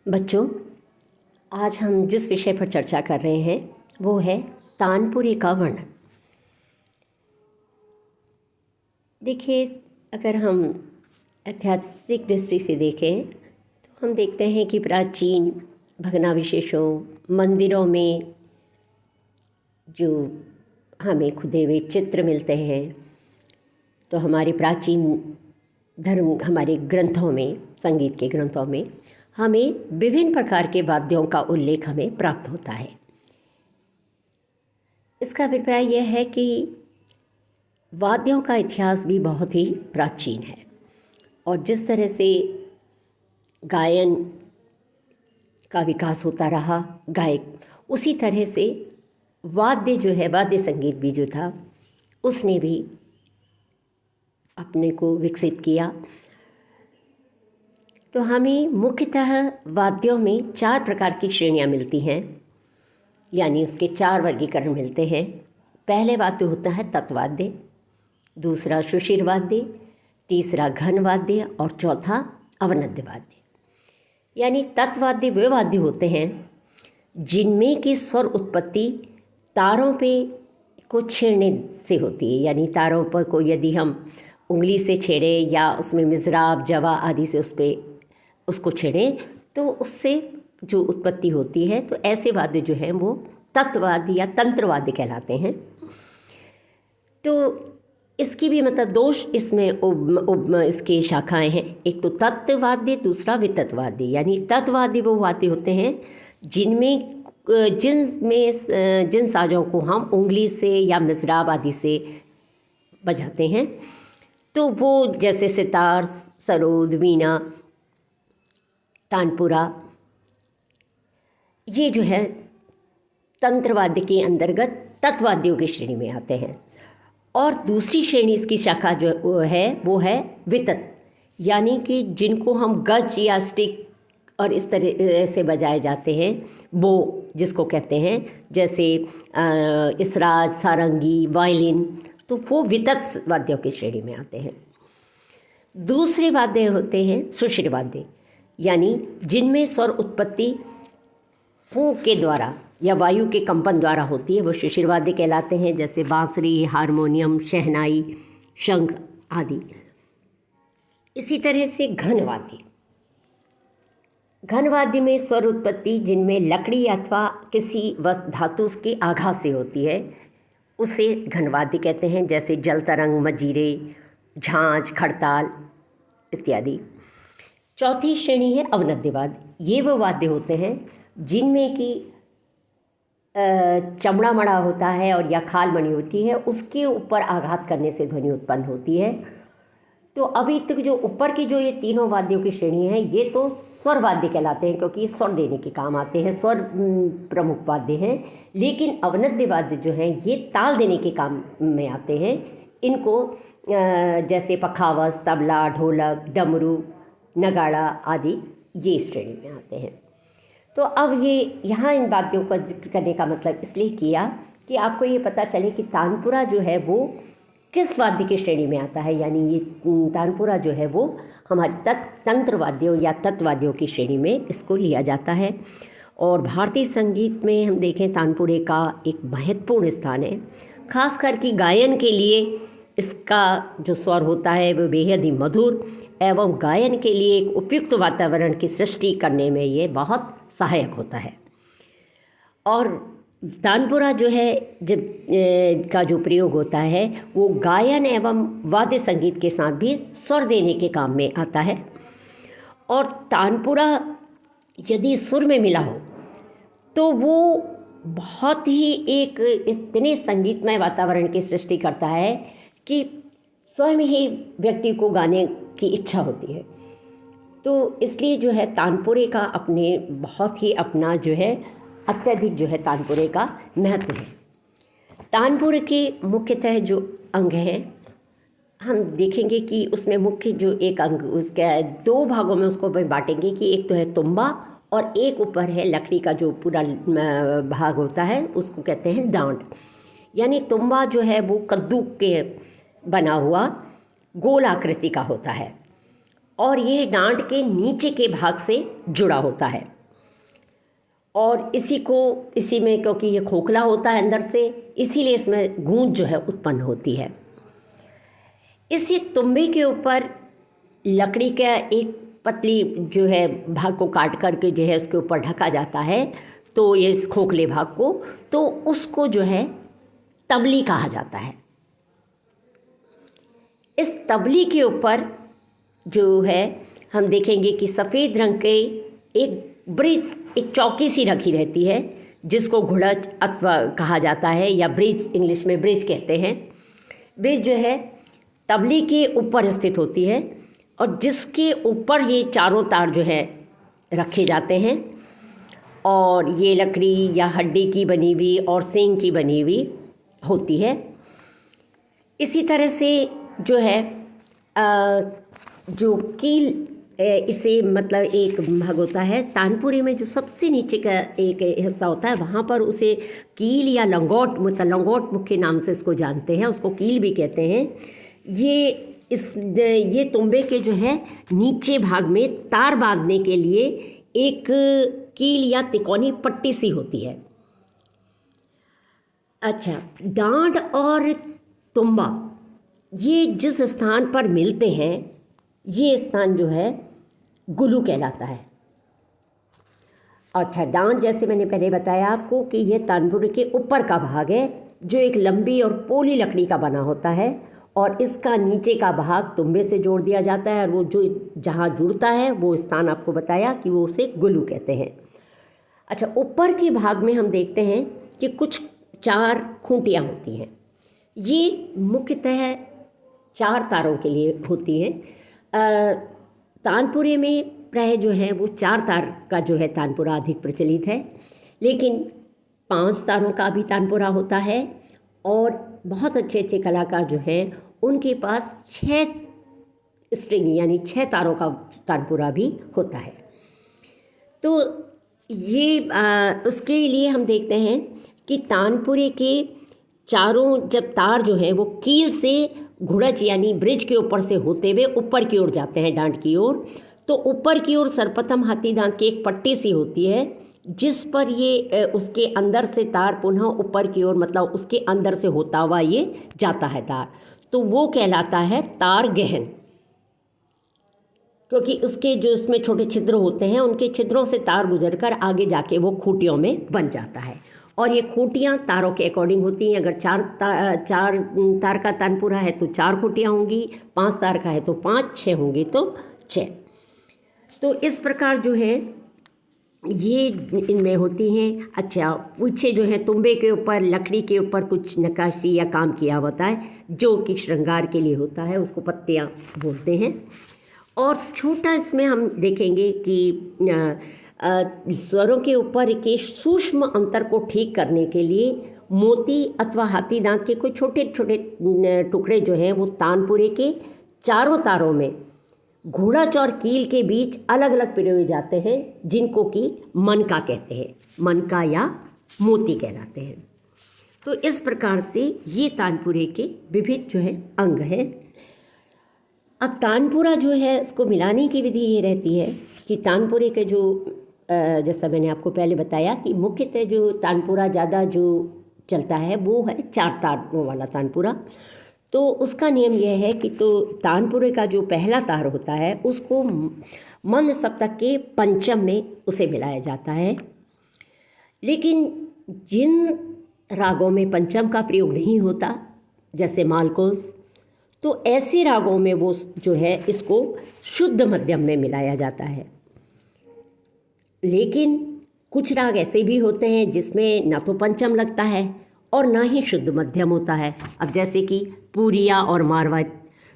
बच्चों, आज हम जिस विषय पर चर्चा कर रहे हैं वो है तानपुरे का वर्णन। देखिए, अगर हम ऐतिहासिक दृष्टि से देखें तो हम देखते हैं कि प्राचीन भग्नावशेषों, मंदिरों में जो हमें खुदे हुए चित्र मिलते हैं, तो हमारे प्राचीन धर्म, हमारे ग्रंथों में, संगीत के ग्रंथों में हमें विभिन्न प्रकार के वाद्यों का उल्लेख हमें प्राप्त होता है। इसका अभिप्राय यह है कि वाद्यों का इतिहास भी बहुत ही प्राचीन है और जिस तरह से गायन का विकास होता रहा, गायक, उसी तरह से वाद्य जो है, वाद्य संगीत भी जो था, उसने भी अपने को विकसित किया। तो हमें मुख्यतः वाद्यों में 4 प्रकार की श्रेणियाँ मिलती हैं, यानी उसके 4 वर्गीकरण मिलते हैं। पहले वाद्य होता है तत्वाद्य, दूसरा सुषिर वाद्य, तीसरा घन वाद्य और चौथा अवनद्य वाद्य। यानी तत्वाद्य वे वाद्य होते हैं जिनमें की स्वर उत्पत्ति तारों पे को छेड़ने से होती है। यानी तारों पर को यदि हम उंगली से छेड़े या उसमें मिज़राब, जवा आदि से उसको छेड़ें तो उससे जो उत्पत्ति होती है, तो ऐसे वाद्य जो हैं वो तत्वाद्य या तंत्रवाद्य कहलाते हैं। तो इसकी भी मतलब दोष इसमें इसके शाखाएं हैं। एक तो तत्वाद्य, दूसरा वितत्वाद्य। यानी तत्वाद्य वो वाद्य होते हैं जिन साजों को हम उंगली से या मिज़राब आदि से बजाते हैं, तो वो जैसे सितार, सरोद, वीणा, तानपुरा, ये जो है तंत्रवाद्य के अंतर्गत तत्वाद्यों की श्रेणी में आते हैं। और दूसरी श्रेणी इसकी शाखा जो वो है वितत, यानी कि जिनको हम गज या स्टिक और इस तरह से बजाए जाते हैं, बो जिसको कहते हैं, जैसे इसराज, सारंगी, वायलिन, तो वो वितत वाद्यों की श्रेणी में आते हैं। दूसरे वाद्य होते हैं सुषिर वाद्य, यानी जिनमें स्वर उत्पत्ति फूंक के द्वारा या वायु के कंपन द्वारा होती है, वो सुषिर वाद्य कहलाते हैं। जैसे बांसुरी, हारमोनियम, शहनाई, शंख आदि। इसी तरह से घन वाद्य में स्वर उत्पत्ति जिनमें लकड़ी अथवा किसी धातु के आघात से होती है, उसे घन वाद्य कहते हैं। जैसे जल तरंग, मजीरे, झांझ, खड़ताल इत्यादि। चौथी श्रेणी है अवनद्य वाद्य। ये वो वाद्य होते हैं जिनमें कि चमड़ा मड़ा होता है और या खाल मणि होती है, उसके ऊपर आघात करने से ध्वनि उत्पन्न होती है। तो अभी तक जो ऊपर की जो ये तीनों वाद्यों की श्रेणी है, ये तो स्वर वाद्य कहलाते हैं क्योंकि ये स्वर देने के काम आते हैं, स्वर प्रमुख वाद्य हैं। लेकिन अवनद्य वाद्य जो हैं ये ताल देने के काम में आते हैं। इनको जैसे पखावज, तबला, ढोलक, डमरू, नगाड़ा आदि ये श्रेणी में आते हैं। तो अब ये यहाँ इन वाद्यों का जिक्र करने का मतलब इसलिए किया कि आपको ये पता चले कि तानपुरा जो है वो किस वाद्य की श्रेणी में आता है। यानी ये तानपुरा जो है वो हमारे तंत्र वाद्यों या तत्वाद्यों की श्रेणी में इसको लिया जाता है। और भारतीय संगीत में हम देखें, तानपुरे का एक महत्वपूर्ण स्थान है। खास करके गायन के लिए इसका जो स्वर होता है वो बेहद ही मधुर एवं गायन के लिए एक उपयुक्त वातावरण की सृष्टि करने में ये बहुत सहायक होता है। और तानपुरा जो है जब का जो प्रयोग होता है वो गायन एवं वाद्य संगीत के साथ भी स्वर देने के काम में आता है। और तानपुरा यदि सुर में मिला हो तो वो बहुत ही एक इतने संगीतमय वातावरण की सृष्टि करता है कि स्वयं ही व्यक्ति को गाने की इच्छा होती है। तो इसलिए जो है तानपुरे का अपने बहुत ही अपना जो है अत्यधिक जो है तानपुरे का महत्व है। तानपुरे के मुख्यतः जो अंग हैं, हम देखेंगे कि उसमें मुख्य जो एक अंग, उसके 2 भागों में उसको बांटेंगे कि एक तो है तुम्बा और एक ऊपर है लकड़ी का जो पूरा भाग होता है, उसको कहते हैं डांड। यानी तुम्बा जो है वो कद्दू के बना हुआ गोल आकृति का होता है और ये डांड के नीचे के भाग से जुड़ा होता है। और इसी में क्योंकि ये खोखला होता है अंदर से, इसीलिए इसमें गूंज जो है उत्पन्न होती है। इसी तुम्बे के ऊपर लकड़ी का एक पतली जो है भाग को काट करके जो है उसके ऊपर ढका जाता है, तो ये इस खोखले भाग को, तो उसको जो है तबली कहा जाता है। इस तबली के ऊपर जो है हम देखेंगे कि सफ़ेद रंग के एक चौकी सी रखी रहती है, जिसको घुड़च अथवा कहा जाता है, या ब्रिज, इंग्लिश में ब्रिज कहते हैं। ब्रिज जो है तबली के ऊपर स्थित होती है, और जिसके ऊपर ये चारों तार जो है रखे जाते हैं, और ये लकड़ी या हड्डी की बनी हुई और सींग की बनी हुई होती है। इसी तरह से जो है जो कील, इसे मतलब एक भाग होता है तानपुरे में, जो सबसे नीचे का एक हिस्सा होता है, वहाँ पर उसे कील या लंगोट, मतलब लंगोट मुख्य नाम से इसको जानते हैं, उसको कील भी कहते हैं। ये तुम्बे के जो है नीचे भाग में तार बांधने के लिए एक कील या तिकोनी पट्टी सी होती है। अच्छा, डांड और तुम्बा ये जिस स्थान पर मिलते हैं, ये स्थान जो है गुलू कहलाता है। अच्छा, डांड जैसे मैंने पहले बताया आपको कि ये तानपुरे के ऊपर का भाग है, जो एक लंबी और पोली लकड़ी का बना होता है, और इसका नीचे का भाग तुम्बे से जोड़ दिया जाता है, और वो जो जहाँ जुड़ता है वो स्थान आपको बताया कि वो उसे गुलू कहते हैं। अच्छा, ऊपर के भाग में हम देखते हैं कि कुछ 4 खूंटियाँ होती हैं। ये मुख्यतः 4 तारों के लिए होती हैं। तानपुरे में प्राय जो है वो 4 तार का जो है तानपुरा अधिक प्रचलित है, लेकिन 5 तारों का भी तानपुरा होता है, और बहुत अच्छे अच्छे कलाकार जो हैं उनके पास 6 स्ट्रिंग यानी 6 तारों का तानपुरा भी होता है। तो ये उसके लिए हम देखते हैं कि तानपुरे के चारों जब तार जो हैं वो कील से घुड़च यानी ब्रिज के ऊपर से होते हुए ऊपर की ओर जाते हैं डांड की ओर, तो ऊपर की ओर सर्वप्रथम हाथी दांत की एक पट्टी सी होती है, जिस पर ये उसके अंदर से तार पुनः ऊपर की ओर, मतलब उसके अंदर से होता हुआ ये जाता है तार, तो वो कहलाता है तार गहन। क्योंकि उसके जो उसमें छोटे छिद्र होते हैं, उनके छिद्रों से तार गुजरकर आगे जाके वो खूंटियों में बन जाता है। और ये खूंटियाँ तारों के अकॉर्डिंग होती हैं। अगर 4 तार का तानपुरा है तो 4 खूंटियाँ होंगी, 5 तार का है तो 5, 6 होंगी तो 6। तो इस प्रकार जो है ये इनमें होती हैं। अच्छा, पीछे जो है तुम्बे के ऊपर लकड़ी के ऊपर कुछ नक्काशी या काम किया होता है, जो कि श्रृंगार के लिए होता है, उसको पत्तियाँ बोलते हैं। और छोटा इसमें हम देखेंगे कि स्वरों के ऊपर के सूक्ष्म अंतर को ठीक करने के लिए मोती अथवा हाथी दांत के कोई छोटे छोटे टुकड़े जो हैं वो तानपुरे के चारों तारों में घुड़च और कील के बीच अलग अलग पिरोए जाते हैं, जिनको कि मनका कहते हैं, मनका या मोती कहलाते हैं। तो इस प्रकार से ये तानपुरे के विविध जो है अंग है। अब तानपुरा जो है इसको मिलाने की विधि ये रहती है कि तानपुरे के जो जैसा मैंने आपको पहले बताया कि मुख्यतः जो तानपुरा ज़्यादा जो चलता है वो है 4 तारों वाला तानपुरा। तो उसका नियम यह है कि तो तानपुरे का जो पहला तार होता है उसको मंद सप्तक के पंचम में उसे मिलाया जाता है। लेकिन जिन रागों में पंचम का प्रयोग नहीं होता, जैसे मालकोस, तो ऐसे रागों में वो जो है इसको शुद्ध मध्यम में मिलाया जाता है। लेकिन कुछ राग ऐसे भी होते हैं जिसमें ना तो पंचम लगता है और ना ही शुद्ध मध्यम होता है। अब जैसे कि पूरिया और मारवाड़,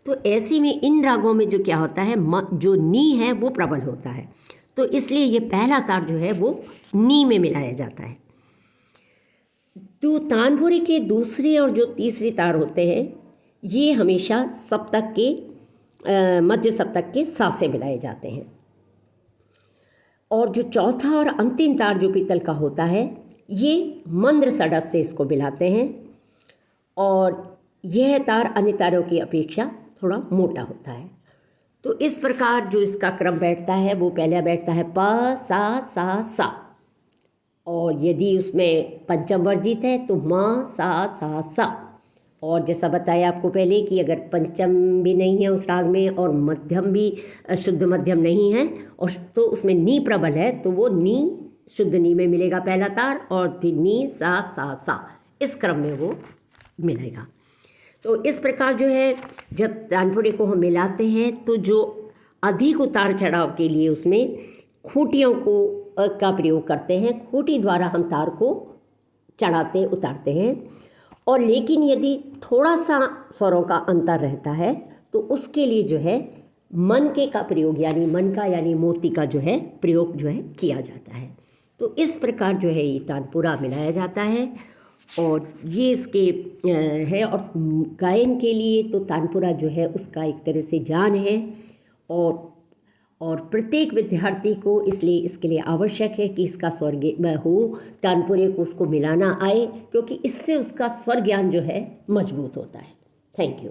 तो ऐसे में इन रागों में जो क्या होता है, जो नी है वो प्रबल होता है, तो इसलिए ये पहला तार जो है वो नी में मिलाया जाता है। तो तानपुरे के दूसरे और जो तीसरे तार होते हैं ये हमेशा सप्तक के मध्य सप्तक के सा से मिलाए जाते हैं। और जो चौथा और अंतिम तार जो पीतल का होता है ये मंद्र षडस से इसको मिलाते हैं, और यह तार अन्य तारों की अपेक्षा थोड़ा मोटा होता है। तो इस प्रकार जो इसका क्रम बैठता है वो पहले बैठता है प सा, और यदि उसमें पंचम वर्जित है तो म सा। और जैसा बताया आपको पहले कि अगर पंचम भी नहीं है उस राग में और मध्यम भी शुद्ध मध्यम नहीं है और तो उसमें नी प्रबल है, तो वो नी शुद्ध नी में मिलेगा पहला तार, और फिर नी सा इस क्रम में वो मिलेगा। तो इस प्रकार जो है जब तानपुरे को हम मिलाते हैं तो जो अधिक उतार चढ़ाव के लिए उसमें खूंटियों का प्रयोग करते हैं। खूंटी द्वारा हम तार को चढ़ाते उतारते हैं। और लेकिन यदि थोड़ा सा स्वरों का अंतर रहता है तो उसके लिए जो है मनके का प्रयोग यानी मन का यानी मोती का जो है प्रयोग जो है किया जाता है। तो इस प्रकार जो है ये तानपुरा मिलाया जाता है और ये इसके है। और गायन के लिए तो तानपुरा जो है उसका एक तरह से जान है और प्रत्येक विद्यार्थी को इसलिए इसके लिए आवश्यक है कि इसका स्वर में हो, तानपुरे को उसको मिलाना आए, क्योंकि इससे उसका स्वर ज्ञान जो है मजबूत होता है। Thank you.